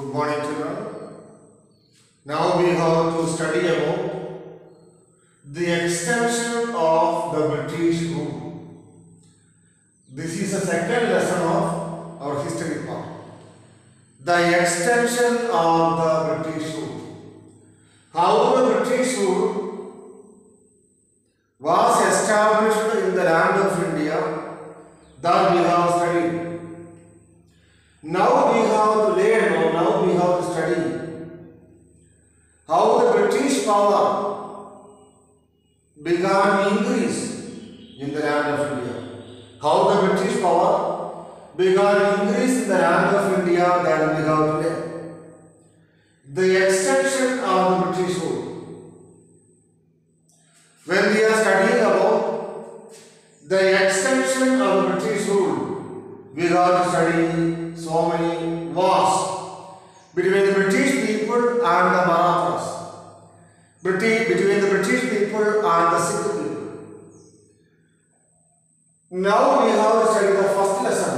Good morning, children. Now we have to study about the extension of the British rule. This is the second lesson of our history part. The extension of the British rule. How the British rule was established in the land of India, that we have studied. Now we have to learn, or now we have to study how the British power began to increase in the land of India. How the British power began to increase in the land of India, that we have to learn. The extension of the British rule. When we are studying about the extension of the British rule, we have to study so many wars between the British people and the Marathas, between the British people and the Sikh people. Now we have to study the first lesson.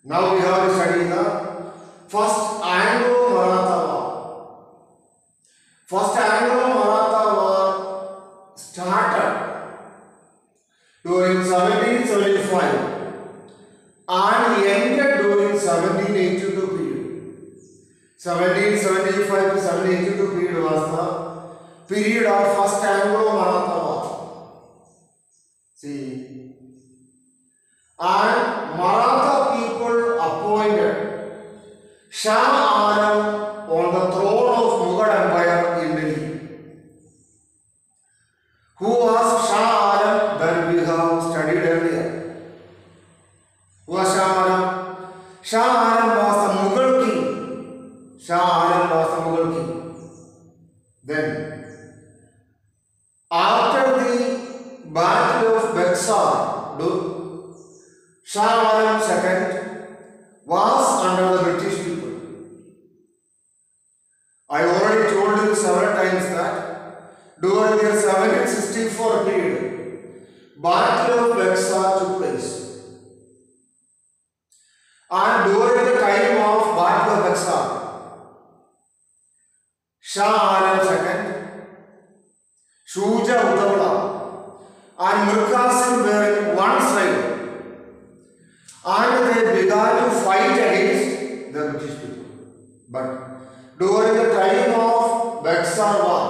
Now we have to study the first Anglo-Maratha war. First Anglo-Maratha war started during 1775 and ended during 1782 period. 1775 to 1782 period was the period of first Anglo-Maratha war. See, and Maratha people appointed Shah Alam on the throne of Mughal Empire in Delhi. Who was Shah Alam? That we have studied earlier. Who was Shah Alam? Shah Alam was the Mughal king. Shah Alam was the Mughal king. Then, after the Battle of Bexar, Shah Alam II was under the British people. I already told you several times that during the 1764 period, Battle of Bexar took place. And during the time of Battle of Bexar, Shah Alam II, Shuja Uddawla and Mir Qasim were in one side, and they began to fight against the British people. But during the time of Bexar war,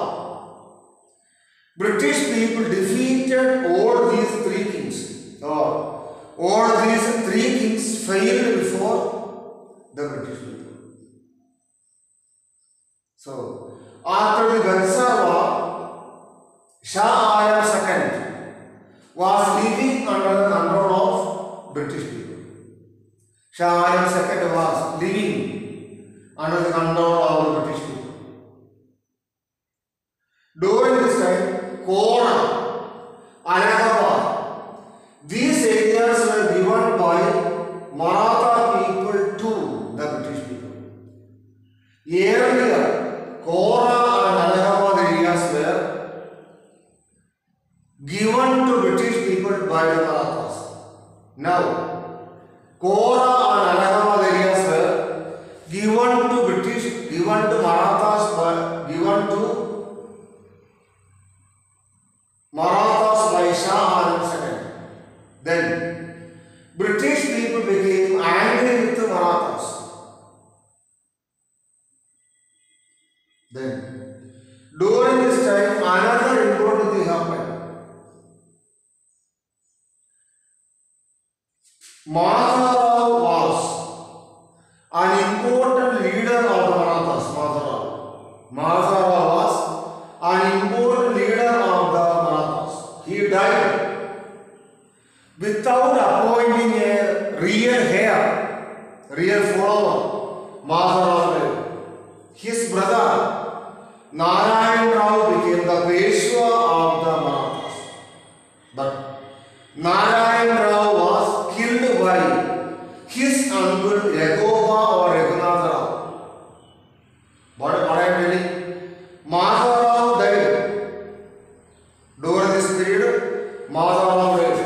British people defeated all these three kings. All these three kings failed before the British people. So, after the Bexar war, Shah Alam II was living under the control of British people. Shah Alam II was living under the control of the British people. During this time, Kora, Allahabad, these areas were given by Maratha people to the British people. Earlier, Kora and Allahabad areas were given to British people by the Marathas. Now, Kora and Allahabad areas were given to British, given to Marathas, given to Marathas by Shah Alam II. Then, British people became angry with the Marathas. Then, during this time, another important thing happened. Madhavrao was an important leader of the Marathas. Madhavrao was an important leader of the Marathas. He died without appointing a real heir, real follower. Madhavrao. His brother Narayan Rao became the Peshwa of the Marathas. But Narayan Rao was killed by his uncle Yagoba or Raghunath Rao. What I am telling? Madhavrao died. During this period, Madhavrao died.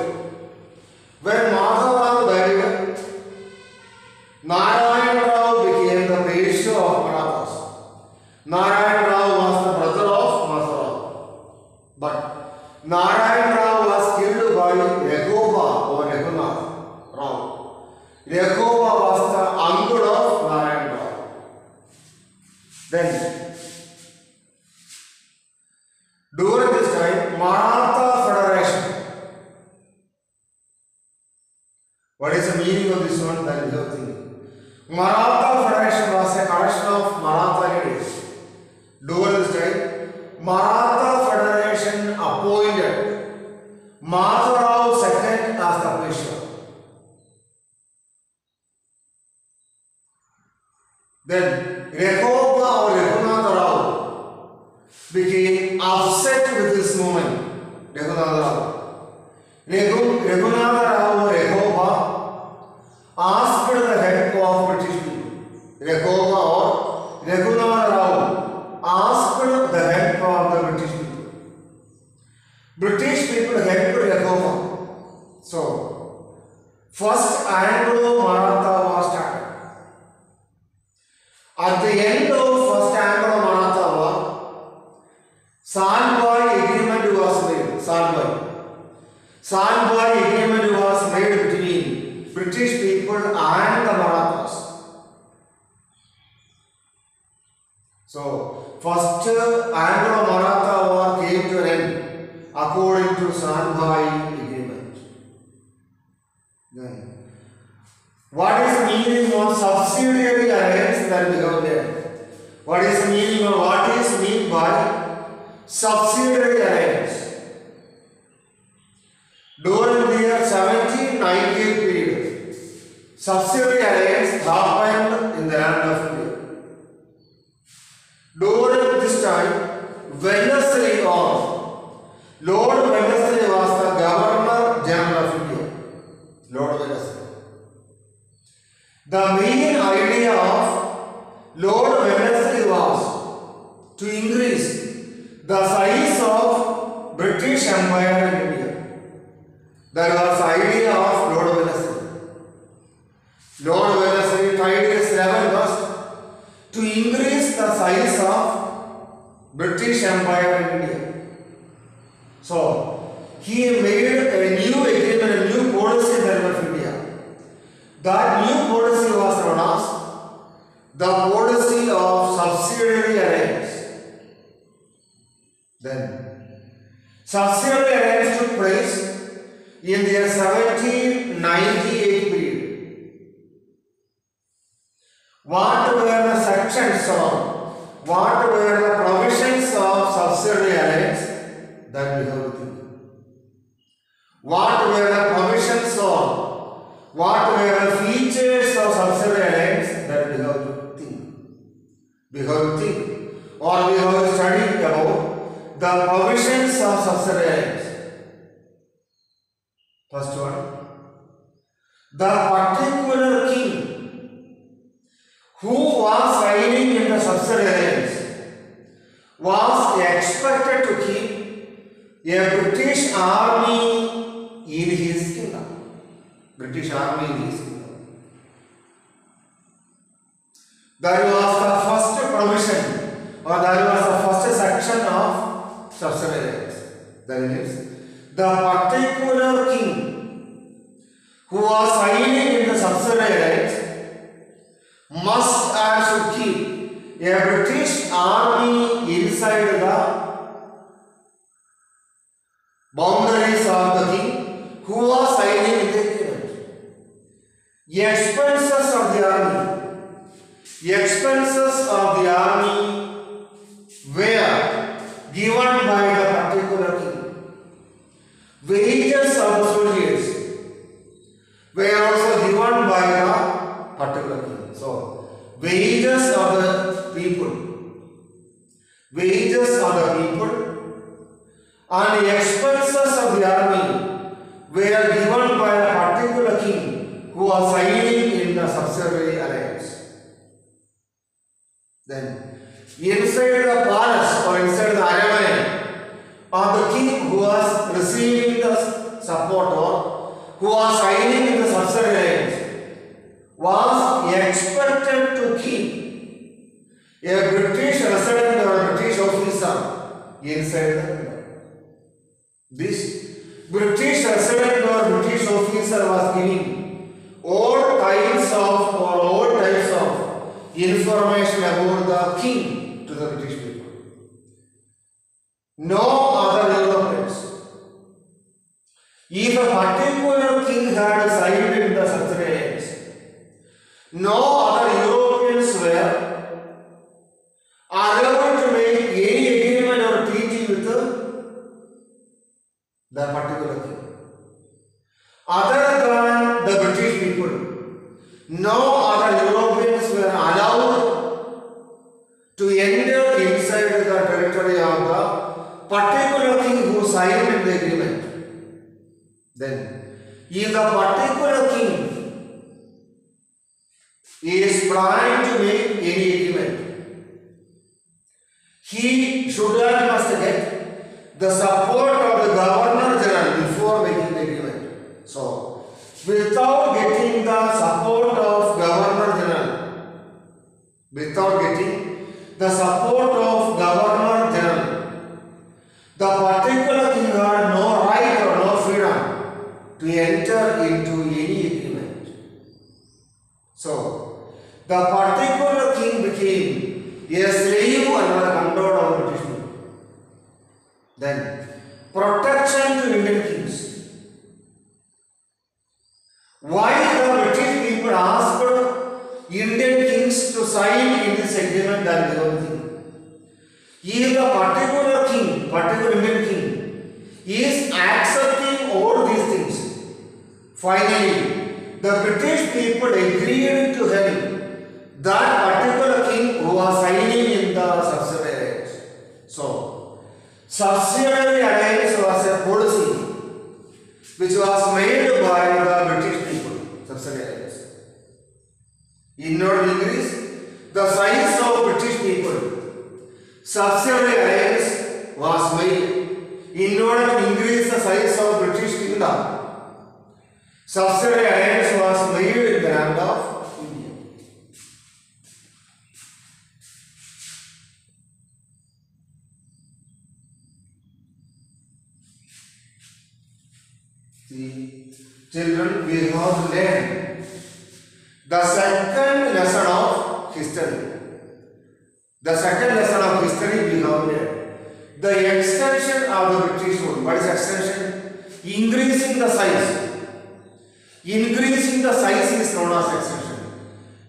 When Madhavrao died, Narayan Rao Federation was a collection of Maratha leaders. During this time, Maratha Federation appointed Madhavrao II as the Peshwa. Then Rekhoba or Raghunatha Rao became upset with this movement. Raghunatha Rao or Rekhoba asked the help of British people. Rekhoba or Raghunatha Rao asked the help of the British people. British people helped Rekhoba. So, first Anglo-Maratha war started. At the end of first Anglo-Maratha war, Sandboi agreement was made. Sandboi agreement was made between British people and the Marathas. So, first Anglo-Maratha war came to an end according to Sandboi agreement. Then, what is the meaning of subsidiary alliance that we have there? What is the meaning or what is meant by subsidiary alliance? During the year 1798 period, subsidiary alliance happened in the land of India. During this time, Wellesley Lord Wellesley was the Governor General of India. Lord Wellesley. The main idea of Lord Wellesley was to increase the size of British Empire in India. That was the idea of Lord Wellesley. Lord Wellesley tried his level best to increase the size of British Empire in India. So, he made a new agreement, a new policy in the India. That new policy was known as the policy of subsidiary alliance. Then, subsidiary alliance took place in the 1798 period. What were the sections or what were the provisions of subsidiary alliance? That we have to think. What were the provisions or what were the features of subsidiary alliance? That we have to think. We have to think or we have to study about the provisions of subsidiary alliance. First one, the particular king who was signing in the subsidiary alliance was expected to keep a British army in his kingdom. British army in his kingdom. That was the first provision or that was the first section of subsidiary alliance. That is, the particular king who was signing in the subsidiary alliance must and should keep a British army inside the boundaries of the king who was signing in the agreement. The expenses of the army were given by the particular king. Wages of the soldiers were also given by the particular king. So, wages of the people and the expenses of the army were given by a particular king who was signing in the subsidiary alliance. Then, inside the palace or inside the arena of the king who was receiving the support or who was signing in the subsidiary alliance was expected to keep a British resident or a British officer inside the kingdom. This British resident or British officer was giving all types of information about the king to the British people. No other Europeans. If a particular king had signed in the subsidiary alliance, no other Europeans if the particular king is planning to make any agreement, he should and must get the support of the Governor General before making the agreement. So, without getting the support of Governor General, the particular king had no right or no freedom to enter into any agreement. So, the particular king became a slave under the control of the British people. Then, protection to Indian kings. Why the British people asked Indian kings to sign in this agreement? That is the only thing. If the particular Indian king, is accepting all these things, finally, the British people agreed to help that particular king who was signing in the subsidiary alliance. So, subsidiary alliance was a policy which was made by the British people, subsidiary alliance. In order to increase the size of British people, subsidiary alliance was made. In order to increase the size of British kingdom, subsidiary alliance was made in the land of India. See, children, we have learned the second lesson of history. The second lesson of history we have learned. The extension of the British rule. What is extension? Increasing the size. Increasing the size is known as extension.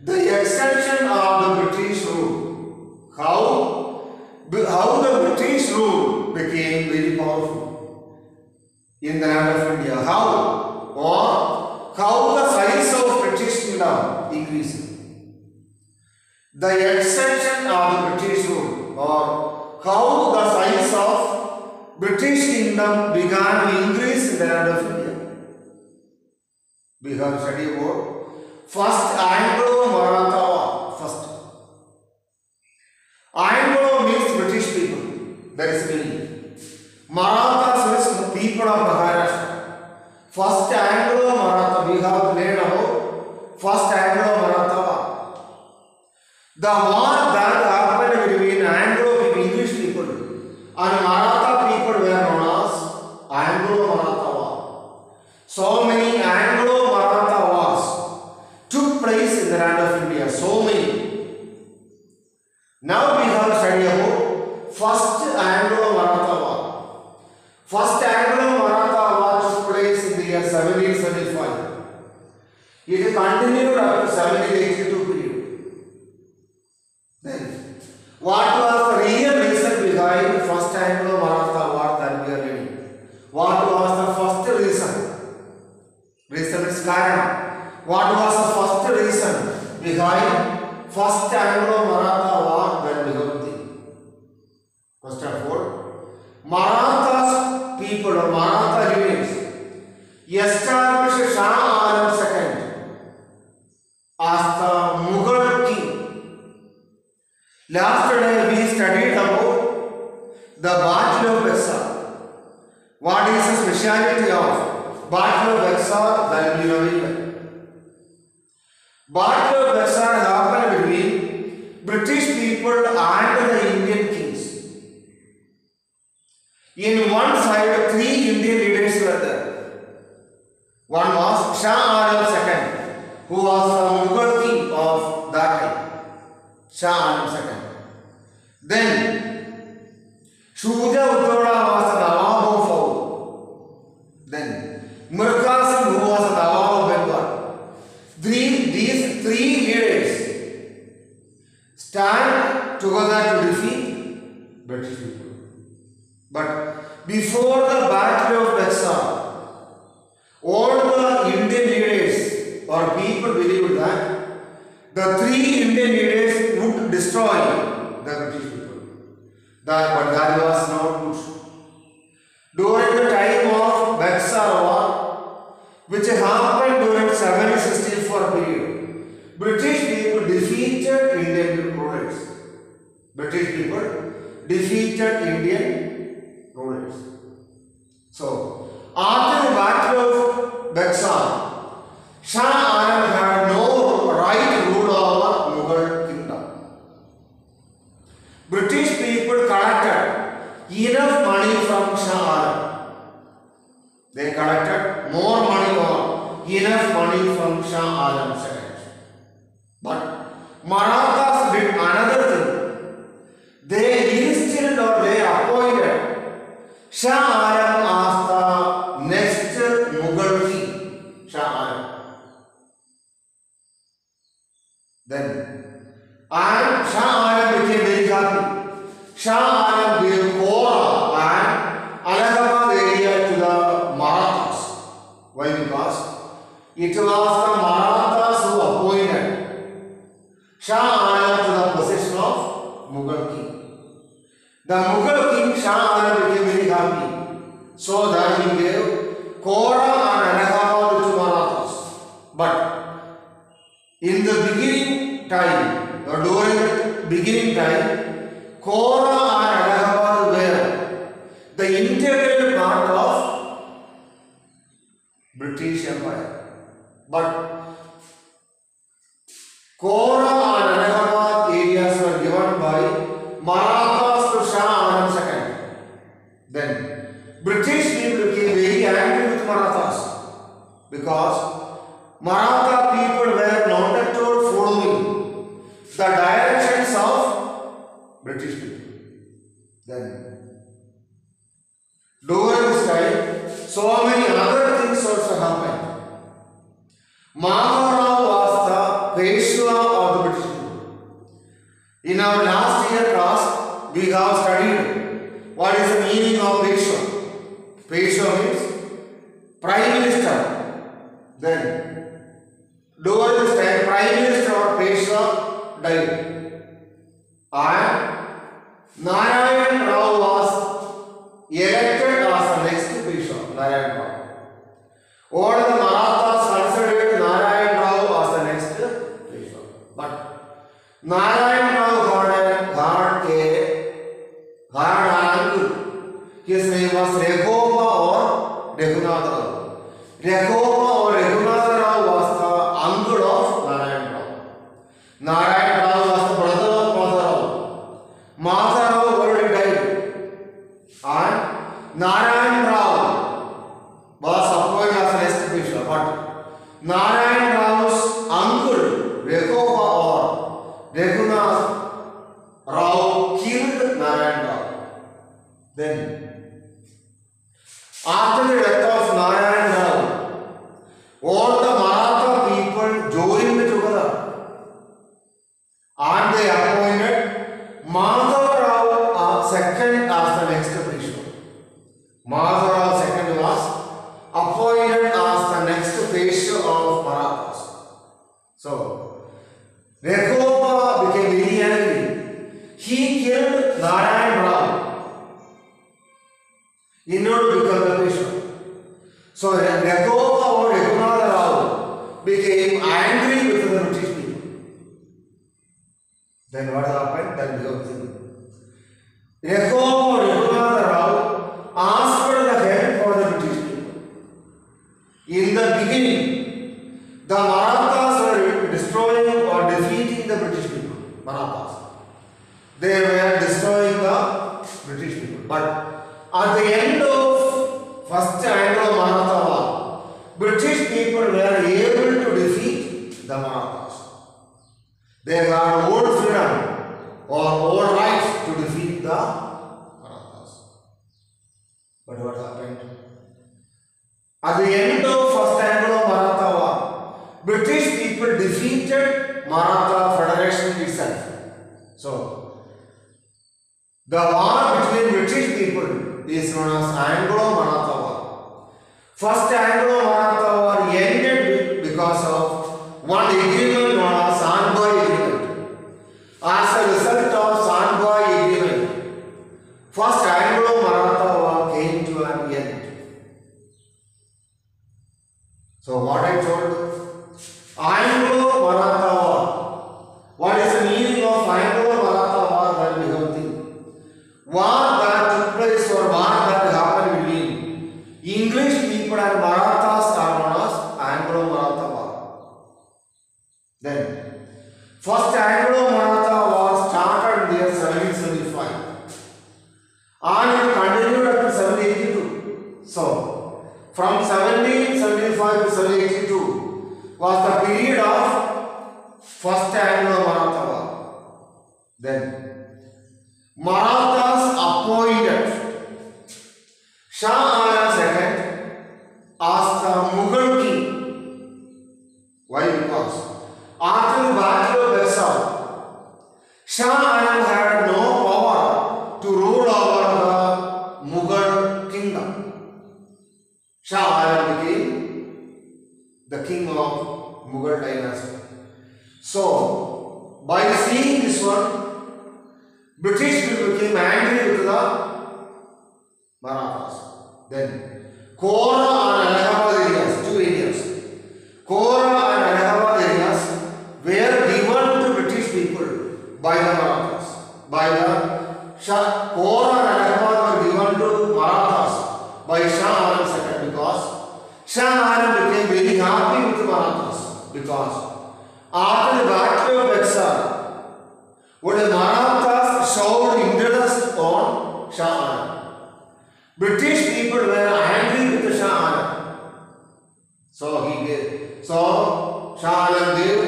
The extension of the British rule. How the British rule became very powerful in the land of India. How? Or how the size of British kingdom increased. The extension of the British rule, or how the size of British kingdom began to increase in the land of India. We have studied about first Anglo-Maratha War. First, Anglo means British people. That is meaning. Marathas means people of Maharashtra. First Anglo-Maratha, we have learned about first Anglo-Maratha War. The war that happened between Anglo people, English people, and Maratha people were known as Anglo-Maratha War. So many Anglo-Maratha wars took place in the land of India. So many. Now we have studied about first Anglo-Maratha War. First Anglo-Maratha War took place in the year 1775. It continued up to 1782 period. Then, what was the real reason behind first Anglo-Maratha War that we are reading? What was the first reason? Reason is Karan. What was the first reason behind first Anglo-Maratha War that we have reading? First of all, Marathas people or Maratha leaders established Shah Alam II as the Mughal king. Last day we studied about the Battle of Bexar. What is the speciality of Battle of Bexar? That we know. Battle of Bexar happened between British people and the Indian kings. In one side, 3 Indian leaders were there. One was Shah Alam II, who was the Mughal king of that time. Shah Alam II. Then Shuja Uddawla was the Nawab of Oudh. Then Mir Qasim, who was the Nawab of Bengal. These 3 leaders stand together to defeat British people. But before the Battle of Bexar, all the Indian leaders or people believed that the 3 Indian leaders would destroy the British people. But that was not good. During the time of Bexar War, which happened during 1764 period. British people defeated Indian rulers. British people defeated Indian rulers. So, after the Battle of Bexar, Shah Alam had no right to rule over Mughal kingdom. British people collected enough money from Shah Alam. They collected more money or enough money from Shah Alam II. But Marathas did another thing. They instilled or they appointed Shah Alam as the next Mughal king. Shah Alam. Then, and Shah Alam became very happy. Shah Alam gave Kora and Allahabad area to the Marathas. Why? Because it was the Marathas who appointed Shah Alam to the position of Mughal king. The Mughal king Shah Alam became very happy, so that he gave Kora and Allahabad to Marathas. But in the beginning time, or during the beginning time, Kora and Allahabad were the integral part of British Empire. But Kora and Allahabad areas were given by Marathas to Shah Alam II. Then British people became very angry with Marathas because Maratha people were not at all following the directions of British people. Then during this time, so many other things also happened. Madhavrao was the Peshwa of the British people. In our last year class, we have studied what is the meaning of Peshwa. Peshwa means Prime Minister. Then, during this time, Prime Minister or Peshwa died. And Narayan Rao was elected as the next Peshwa. Narayan Rao. All the Marathas considered Narayan Rao as the next Peshwa. But Narayan Rao had an uncle. His name was Rekhova or Raghunath Rao. Rekhova or Raghunath Rao was the uncle of Narayan Rao. Narayan Rao was the brother of Madhavrao. Madhavrao already died. And Narayan Rao was appointed as the next Peshwa. But Narayan Rao's uncle, Rekhova or Raghunath Rao, killed Narayan Rao. Then, after the death of Narayan Rao, all the Maratha people joined together and they appointed Madhavrao II as the next Peshwa. Madhavrao II was appointed as the next Peshwa of Marathas. So, Rekhova became very angry. He killed Narayan Rao in order to become the Peshwa. So, Rekhova or Raghunath Rao became angry with the British people. Then what happened? Then we have seen. Rekhova or Raghunath Rao asked for the help for the British people. In the beginning, the Marathas were destroying or defeating the British people. Marathas. They were destroying the British people. But at the end of First Anglo-Maratha War, British people were able to defeat the Marathas. They had all freedom or all rights to defeat the Marathas. But what happened? At the end of First Anglo-Maratha War, British people defeated Maratha Federation itself. So, the war between British people is known as Anglo-Maratha War. First Anglo-Maratha War ended because of one agreement known as Sanbhai Agreement. As a result of Sanbhai Agreement, First Anglo-Maratha War came to an end. So, of Anglo-Maratha war that we have seen. War that took place or war that happened between English people and Marathas are known as Anglo-Maratha war. Then, first Anglo-Maratha war started in the year 1775 and it continued up to 1782. So, from 1775 to 1782 was the period of first Anglo-Maratha war. Then, Marathas appointed Shah Alam II as the Mughal king. Why? Because after the Battle of Buxar, Shah Alam had no power to rule over the Mughal kingdom. Shah Alam became the king of Mughal dynasty. So, by seeing this one, British people became angry with the Marathas. Then, Kora and Allahabad areas, two areas, Kora and Allahabad areas were given to British people by the Marathas. Kora and Allahabad were given to Marathas by Shah Alam II because Shah Alam became very happy with the Marathas because after the Battle of Buxar, when the Marathas showed interest on Shah Alam, British people were angry with the Shah Alam. So Shah Alam gave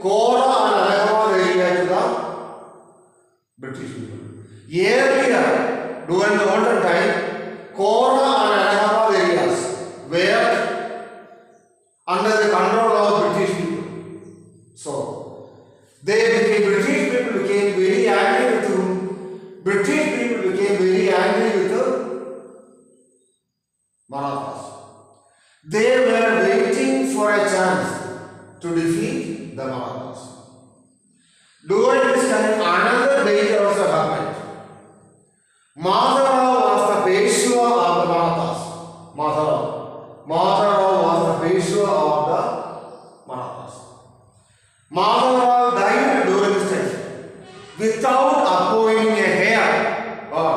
Kora and Allahabad area to the British people. Earlier, during the olden time, Kora and Allahabad areas were under the control of British people. So, British people became very angry with whom? British people became very angry with the Marathas. They were waiting for a chance to defeat the Marathas. During this time, another danger also happened. Madhavrao was the Peshwa of the Marathas. Madhavrao was the Peshwa of the Marathas. Madhavrao died during this time without appointing a heir or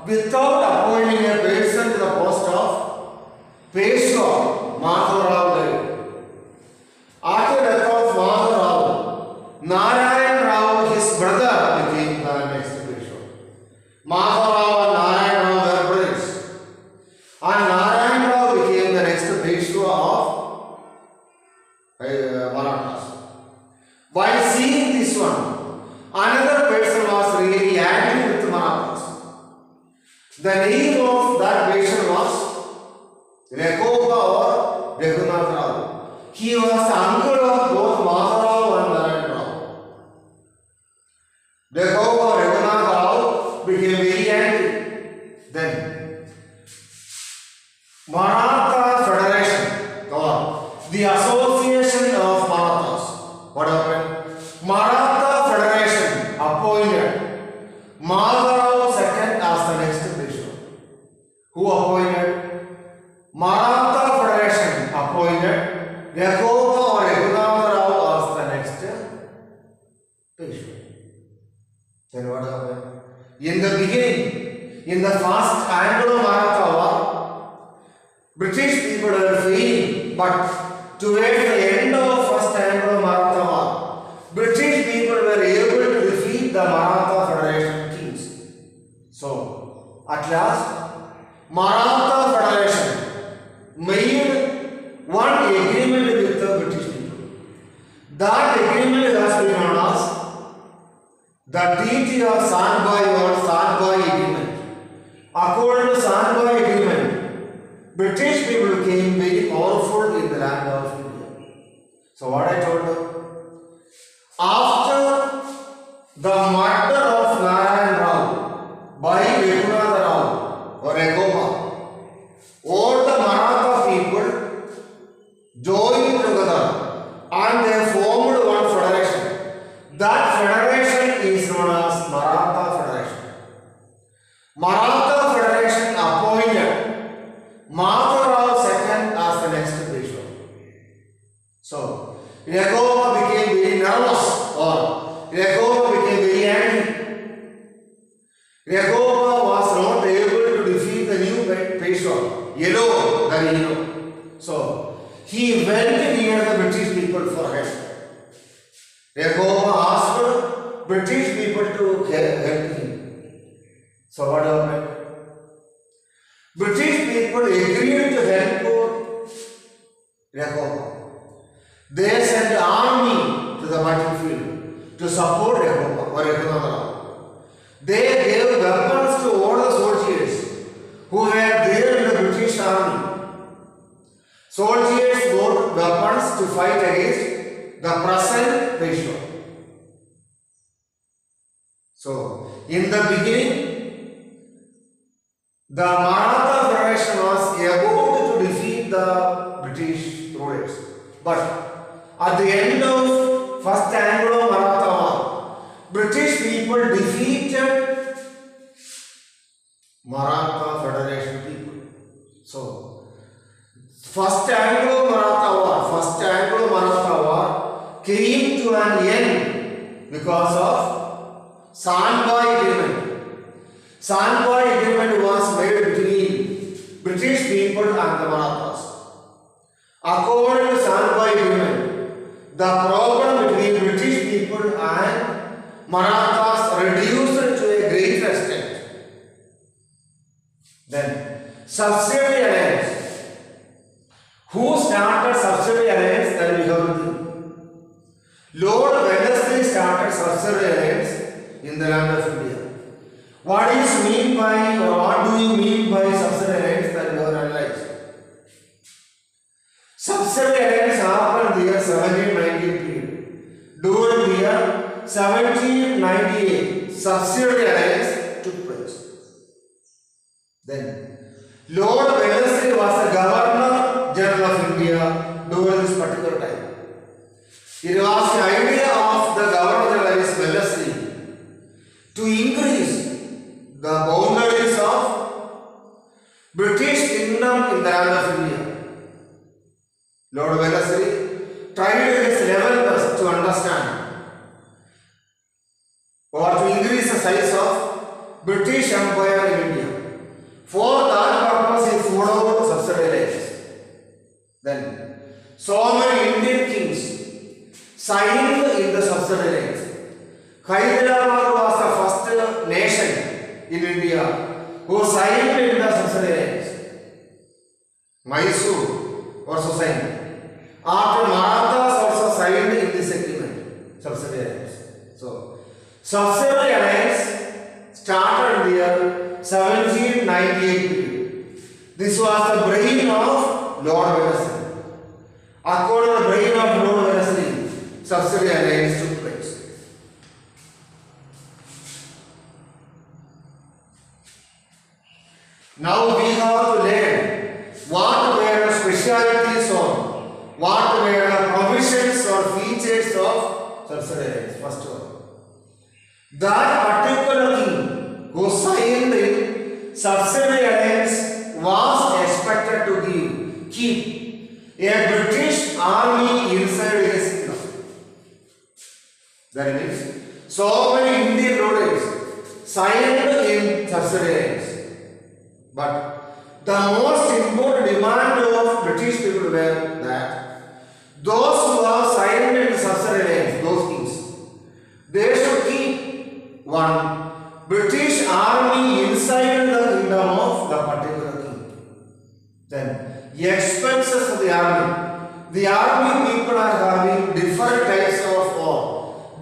without appointing a person to the post of Peshwa. Madhavrao died. After the death of Madhavrao, Narayan Rao, his brother, became the next Peshwa. Madhavrao and Narayan Rao were brothers. And Narayan Rao became the next Peshwa of Marathas. While seeing this one, another person was really angry with the Marathas. The name of that person was Rekhoba or Raghunath Rao. He was the uncle of both Madhavrao and Narayan Rao. Rekhoba or Raghunath Rao became very angry. Then, Maratha Federation or the Association of Marathas. What happened? Maratha Federation appointed Madhavrao II as the next bishop. Who appointed? Maratha Federation appointed Rekhoba or Raghunath Rao as the next bishop. Then what happened? In the beginning, in the first Anglo-Maratha war, British people were fleeing, but towards the end of first Anglo-Maratha war, British people were able to defeat the Maratha Federation kings. So, at last, Maratha Federation made one agreement with the British people. That agreement has been known as the Treaty of Sandbai or Sandbai Agreement. According to Sandbai Agreement, British people became very powerful in the land of India. So what I told you, after the murder of Narayan Rao by Raghunath Rao or Rekhoba, all the Maratha people joined together and they formed one federation. That federation is known as Maratha Federation. Maratha Federation appointed Madhavrao II as the next bishop. So, Rekhoba became very nervous or Rekhoba became very Rehoboam was not able to defeat the new Peshwa, yellow, the yellow. So he went near the British people for help. Rehoboam asked British people to help him. So what happened? British people agreed to help Rehoboam. They sent army to the battlefield to support Rehoboam. They gave weapons to all the soldiers who were there in the British army. Soldiers got weapons to fight against the present Peshwa. So, in the beginning, the Maratha Federation was about to defeat the British rulers. But at the end of First Anglo-Maratha War, British people defeated Maratha Federation people. So, First Anglo-Maratha War came to an end because of Sandbai Agreement. Sandbai Agreement was made between British people and the Marathas. According to Sandbai Agreement, the problem between British people and Marathas reduced to a great extent. Then, subsidiary alliance. Who started subsidiary alliance? Then we have to Lord Wellesley started subsidiary alliance in the land of India. What is mean by, or what do you mean by subsidiary alliance? That we have analyzed. Subsidiary alliance happened in the year 1798. During the year 1798, subsidiary alliance took place. Then, Lord Wellesley was the Governor General of India during this particular time. It was the idea of the Governor General Wellesley to increase the boundaries of British Kingdom in the land of India. Lord Wellesley tried his level best to understand or to increase the size of British Empire in India. For that purpose, he followed subsidiary alliance. Then, so many Indian kings signed in the subsidiary alliance. Hyderabad was the first nation in India who signed in the subsidiary alliance. Mysore also signed. After Marathas also signed in this agreement, subsidiary alliance. So, subsidiary alliance started in the year 1798. This was the brain of Lord Wellesley. According to the brain of Lord Wellesley, subsidiary alliance took place. Now we have to learn what were the specialities or what were the provisions or features of subsidiary alliance. First one, that particular king who signed in subsidiary alliance was expected to keep a British army inside his kingdom. That means so many Indian rulers signed in subsidiary alliance. But the most important demand of British people were that those who have signed in subsidiary alliance, those kings, they should keep one British army inside the kingdom of the particular king. Then, the expenses of the army people are having different types of or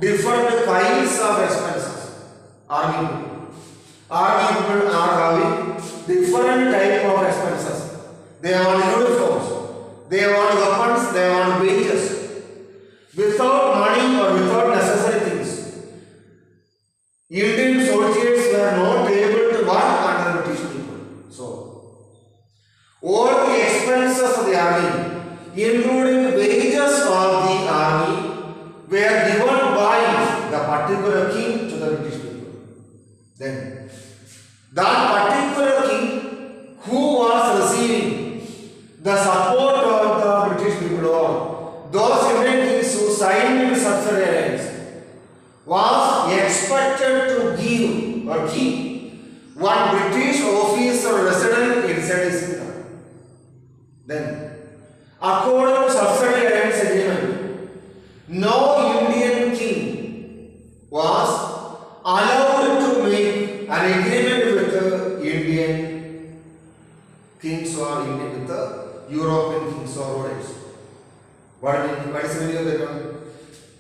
different kinds of expenses. Army people are having different type of expenses. They want uniforms, they want weapons, they want wages. Without money or without necessary things, Indian soldiers were not able to work under British people. So, all the expenses of the army, including wages of the army, were given by the particular king to the British people. Then, that particular king who was receiving the support of the British people, or those Indian kings who signed in subsidiary alliance, was expected to give or keep one British officer resident inside his kingdom. Then, according to subsidiary alliance agreement, no Indian king was allowed to make an agreement with the Indian kings or with the European kings or whatever. What is the meaning of that one?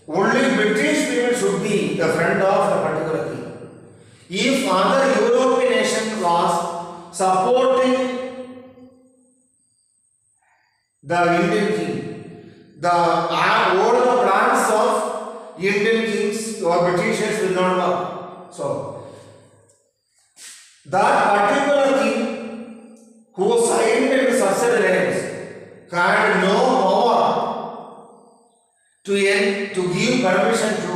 Only British people should be the friend of a particular king. If other European nation was supporting the Indian king, all the plans of Indian kings or Britishers will not work. So, that particular king who signed such alliance had no power to give permission to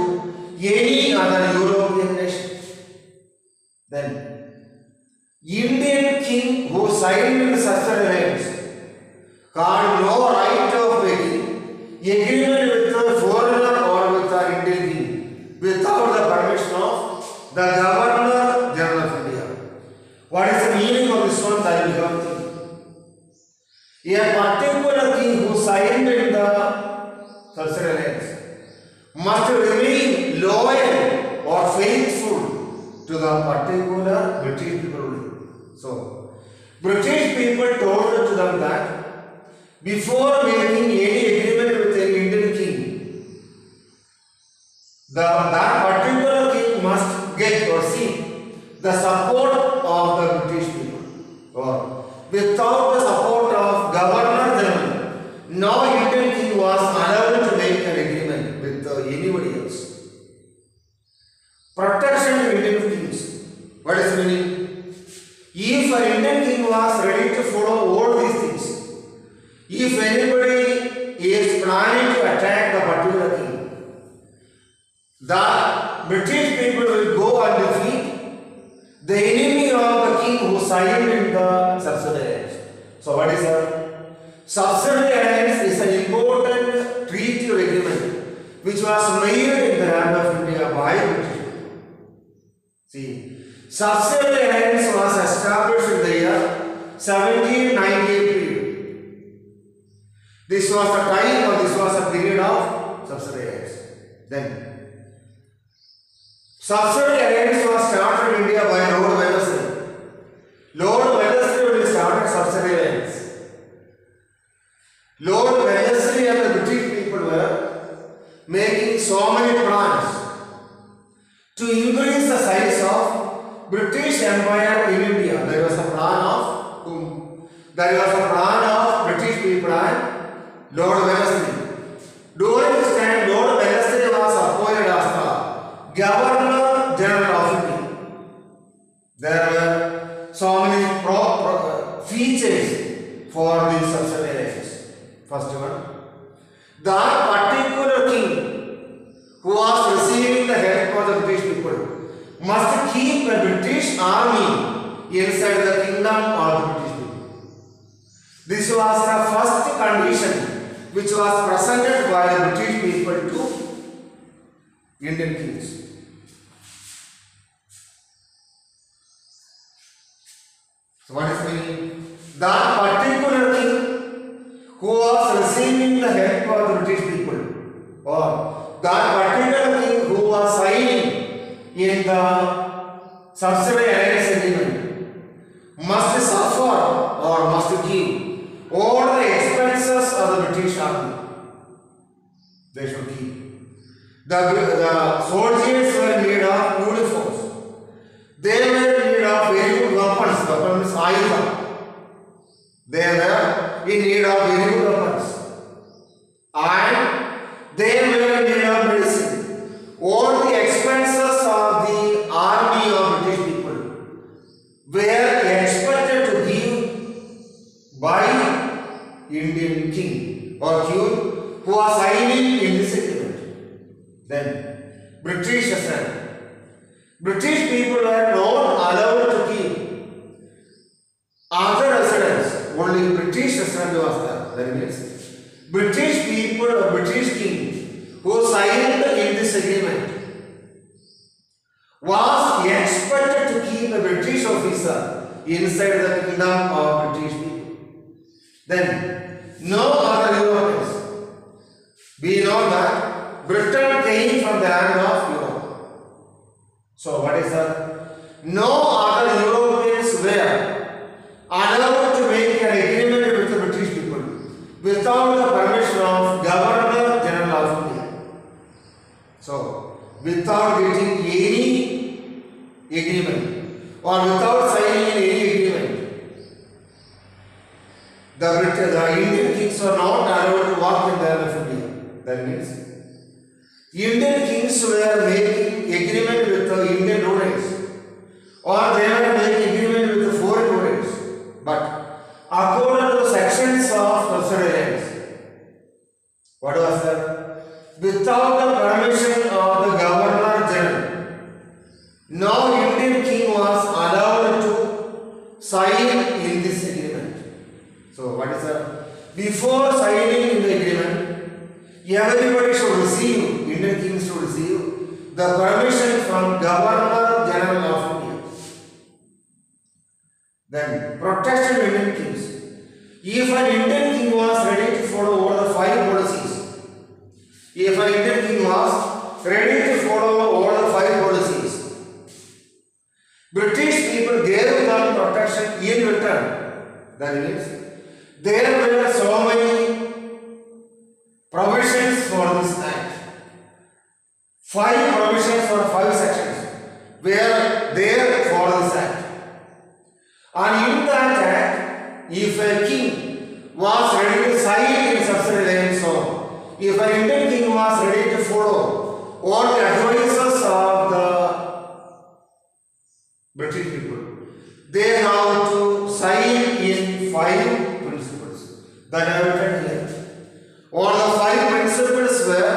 any other European nation. Then, Indian king who signed such alliance had no right of making agreement with the foreigner or with the Indian king without the permission of the Governor General of India. What is the meaning of this one? That will become a particular king who signed in the such alliance must remain loyal or faithful to the particular British people. So, British people told to them that before making any agreement with an Indian king, that particular king must get or seek the support of the British people. Or without the support of Governor General, no Indian king was allowed to make an agreement with anybody else. Protection of Indian kings. What is the meaning? If an Indian king was ready to follow all these things, if anybody is planning to attack the particular king, the British people will go and defeat the enemy of the king who signed in the subsidiary alliance. So what is that? Subsidiary alliance is an important treaty or agreement which was made in the land of India by British people. See, subsidiary alliance was established in the year 1798. This was the time or this was a period of subsidiary alliance. Then, subsidiary alliance was started in India by Lord Wellesley. Lord Wellesley will start subsidiary alliance. Lord Wellesley and the British people were making so many plans to increase the size of British Empire in India. There was a plan of whom? There was a plan of British people and Lord Wellesley. During this time, Lord Wellesley was appointed as the Governor General of India. There were so many features for these subsidiary alliances. First one, that particular king who was receiving the help of the British people must keep a British army inside the kingdom of the British people. This was the first condition which was presented by the British people to Indian kings. So what is the meaning? That particular king who was receiving the help of the British people, or that particular king who was signing in the subsidiary alliance agreement must suffer or must give all the expenses of the British army. They should keep. The soldiers were in need of uniforms. They were in need of very good weapons. Weapons ayuda. They were in need of very good weapons. And they were in need of medicine. All the expenses of the army of British people were expected to give by Indian king or king who was signing in this agreement. Then British people were not allowed to keep other residents. Only British resident was there. That means British people or British king who signed in this agreement was expected to keep a British officer inside the kingdom of British people. Then, no other Europeans. We know that Britain came from the land of Europe. So, what is that? No other Europeans were allowed to make an agreement with the British people without the permission of Governor General of India. So, without getting any agreement or without signing any agreement, the Indian kings were not allowed to walk in the land of India. That means Indian kings were making agreement with the Indian rulers, or they were making agreement with the foreign rulers. But according to the sections of President, what was that? Without the permission of the Governor General, no Indian king was allowed to sign in this agreement. So what is that? Before signing in the agreement, everybody should receive, Indian kings should receive the permission from Governor General of India. Then, protection of Indian kings. If an Indian king was ready to follow all the 5 policies, if an Indian king was ready to follow all the 5 policies, British people gave them protection in return. That means, there were so many provisions for this act. 5 provisions for 5 sections were there for this act. And in that act, if a king was ready to sign in subsidiary, so if an Indian king was ready to follow all the advices of the British people, they have to sign in 5 principles that I have written here. All the 5 principles were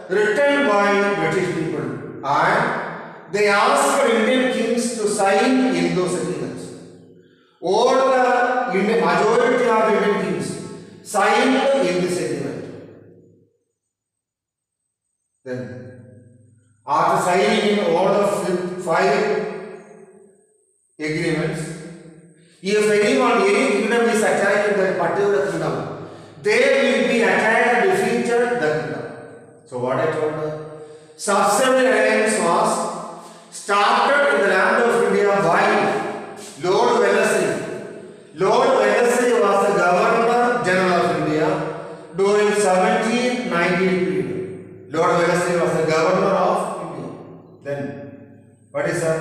written by British people, and they asked for Indian kings to sign in those agreements. All the majority of Indian kings signed in this agreement. Then, after signing in all the 5 agreements, if any kingdom is attacked in that particular kingdom, they will be attacked and defeated the kingdom. So what I told you, subsidiary alliance was started in the land of India by Lord Wellesley. Lord Wellesley was the Governor General of India during 1798 period. Lord Wellesley was the Governor of India. Then, what is that?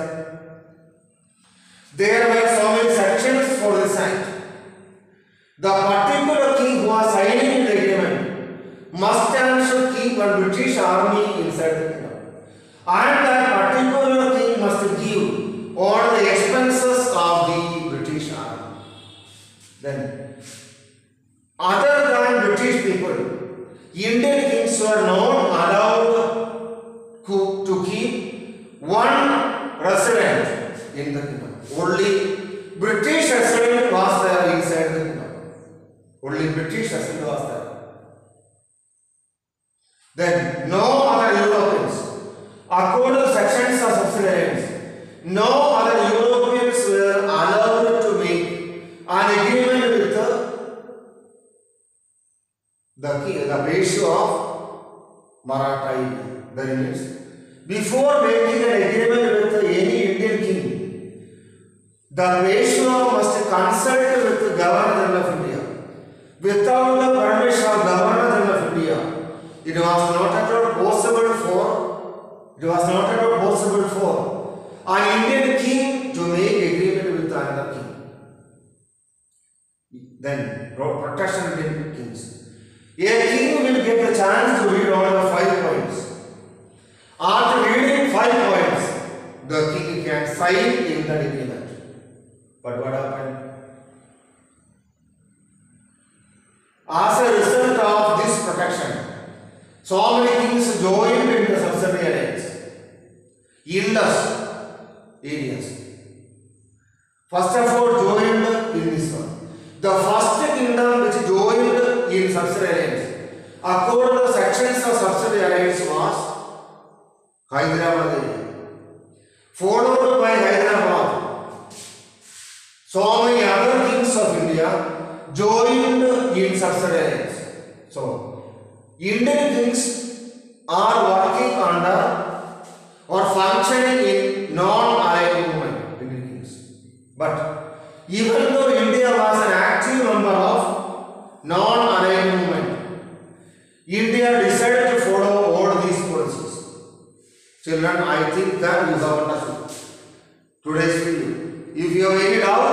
There were so many sections for this act. The particular king who was signing the agreement must and should keep a British army inside the kingdom. And that particular king must give all the expenses of the British army. Then, other than British people, Indian kings were not allowed to keep one resident in the kingdom. Only British resident was there inside the kingdom. Only British resident was there. Then, no other Europeans, according to sections of subsidiaries, no other Europeans were allowed to make an agreement with the ratio of Maratha. That means, before making an agreement with any Indian king, the ratio must consult with the Governor General of India. Without the permission of Governor General of India, it was not at all possible for an Indian king to make agreement with another king. Then, protection of Indian kings. A king will get the chance to read all the 5 points. After reading 5 points, the king can sign in that agreement. But what happened? As a result of this protection, so many kings joined in the subsidiary alliance. Indus areas. First of all, joined in this one. The first kingdom which joined in subsidiary alliance, according to the sections of subsidiary alliance, was Hyderabad area. followed by Hyderabad. So many other kings of India joined in subsidiaries. So, Indian kings are working under or functioning in non-aligned movement, Indian kings. But even though India was an active member of non-aligned movement, India decided to follow all these policies. Children, I think that you have understood today's video. If you have any doubt,